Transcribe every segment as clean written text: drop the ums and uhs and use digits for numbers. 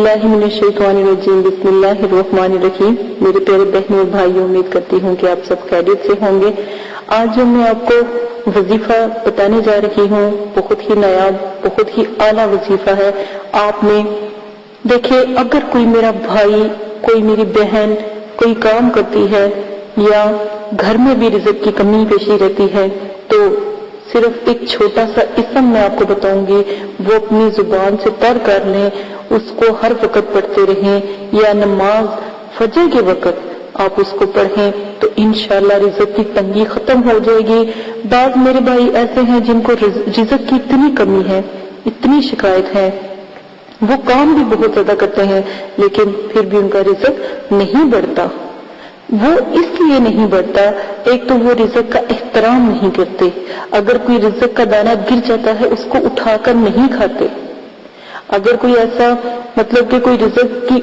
اللہ من الشیطان الرجیم بسم اللہ الرحمن الرحیم۔ میرے پیارے بہنوں اور بھائیوں، امید کرتی ہوں کہ آپ سب خیریت سے ہوں گے۔ آج جو میں آپ کو وظیفہ بتانے جا رہی ہوں بہت ہی نایاب، بہت ہی اعلیٰ وظیفہ ہے۔ آپ نے دیکھے، اگر کوئی میرا بھائی، کوئی میری بہن کوئی کام کرتی ہے یا گھر میں بھی رزق کی کمی پیشی رہتی ہے تو صرف ایک چھوٹا سا اسم میں آپ کو بتاؤں گی، وہ اپنی زبان سے طے کر لیں، اس کو ہر وقت پڑھتے رہیں، یا نماز فجر کے وقت آپ اس کو پڑھیں تو انشاءاللہ رزق کی تنگی ختم ہو جائے گی۔ بعض میرے بھائی ایسے ہیں جن کو رزق کی اتنی کمی ہے، اتنی شکایت ہے، وہ کام بھی بہت زیادہ کرتے ہیں لیکن پھر بھی ان کا رزق نہیں بڑھتا۔ وہ اس لیے نہیں بڑھتا، ایک تو وہ رزق کا احترام نہیں کرتے، اگر کوئی رزق کا دانہ گر جاتا ہے اس کو اٹھا کر نہیں کھاتے، اگر کوئی ایسا مطلب کہ کوئی رزق کی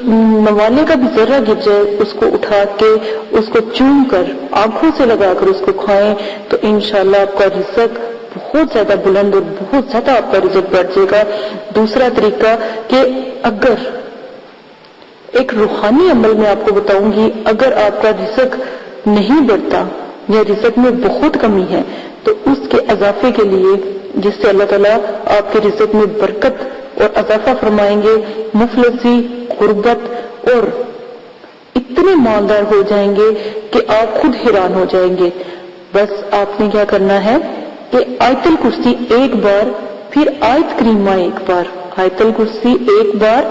نوالے کا بھی ذرہ گر جائے اس کو اٹھا کے اس کو چوم کر آنکھوں سے لگا کر اس کو کھائیں تو انشاءاللہ آپ کا رزق بہت زیادہ بلند اور بہت زیادہ آپ کا رزق بڑھ جائے گا۔ دوسرا طریقہ کہ اگر ایک روحانی عمل میں آپ کو بتاؤں گی، اگر آپ کا رزق نہیں بڑھتا یا رزق میں بہت کمی ہے تو اس کے اضافے کے لیے، جس سے اللہ تعالیٰ آپ کے رزق میں برکت اور اضافہ فرمائیں گے، مفلسی، غربت اور اتنے مالدار ہو جائیں گے کہ آپ خود حیران ہو جائیں گے۔ بس آپ نے کیا کرنا ہے کہ آیت الکرسی ایک بار، پھر آیت کریمہ ایک بار، آیت الکرسی ایک بار،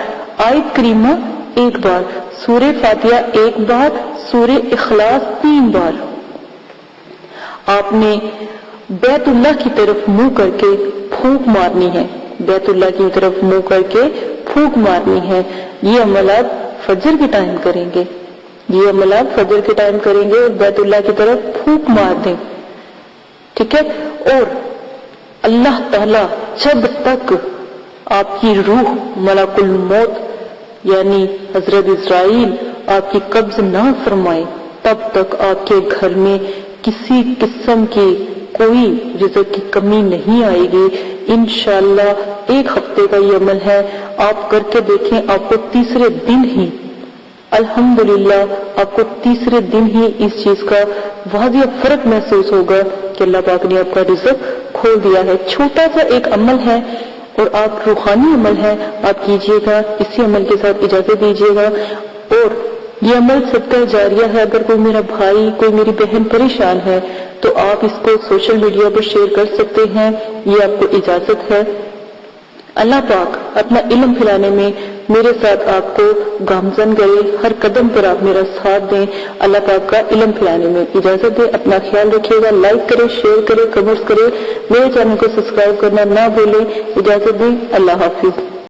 آیت کریمہ ایک بار، سورہ فاتحہ ایک بار، سورہ اخلاص 3 بار۔ آپ نے بیت اللہ کی طرف منہ کر کے پھونک مارنی ہے، بیت اللہ کی طرف منہ کر کے پھونک مارنی ہے۔ یہ عمل آپ فجر کے ٹائم کریں گے، یہ عمل آپ فجر کے ٹائم کریں گے اور بیت اللہ کی طرف پھونک مار دیں، ٹھیک ہے؟ اور اللہ تعالی جب تک آپ کی روح ملک الموت یعنی حضرت اسرائیل آپ کی قبض نہ فرمائے تب تک آپ کے گھر میں کسی قسم کی کوئی رزق کی کمی نہیں آئے گی۔ انشاءاللہ 1 ہفتے کا یہ عمل ہے، آپ کر کے دیکھیں، آپ کو تیسرے دن ہی الحمدللہ آپ کو تیسرے دن ہی اس چیز کا واضح فرق محسوس ہوگا کہ اللہ پاک نے آپ کا رزق کھول دیا ہے۔ چھوٹا سا ایک عمل ہے اور آپ روحانی عمل ہے، آپ کیجئے گا، اسی عمل کے ساتھ اجازت دیجئے گا۔ اور یہ عمل صدقہ جاریہ ہے، اگر کوئی میرا بھائی، کوئی میری بہن پریشان ہے تو آپ اس کو سوشل میڈیا پر شیئر کر سکتے ہیں، یہ آپ کو اجازت ہے۔ اللہ پاک اپنا علم پھیلانے میں میرے ساتھ آپ کو گامزن کرے، ہر قدم پر آپ میرا ساتھ دیں، اللہ پاک کا علم پھیلانے میں اجازت دے۔ اپنا خیال رکھیے گا، لائک کرے، شیئر کرے، کمنٹس کرے، میرے چینل کو سبسکرائب کرنا نہ بھولیں۔ اجازت دیں، اللہ حافظ۔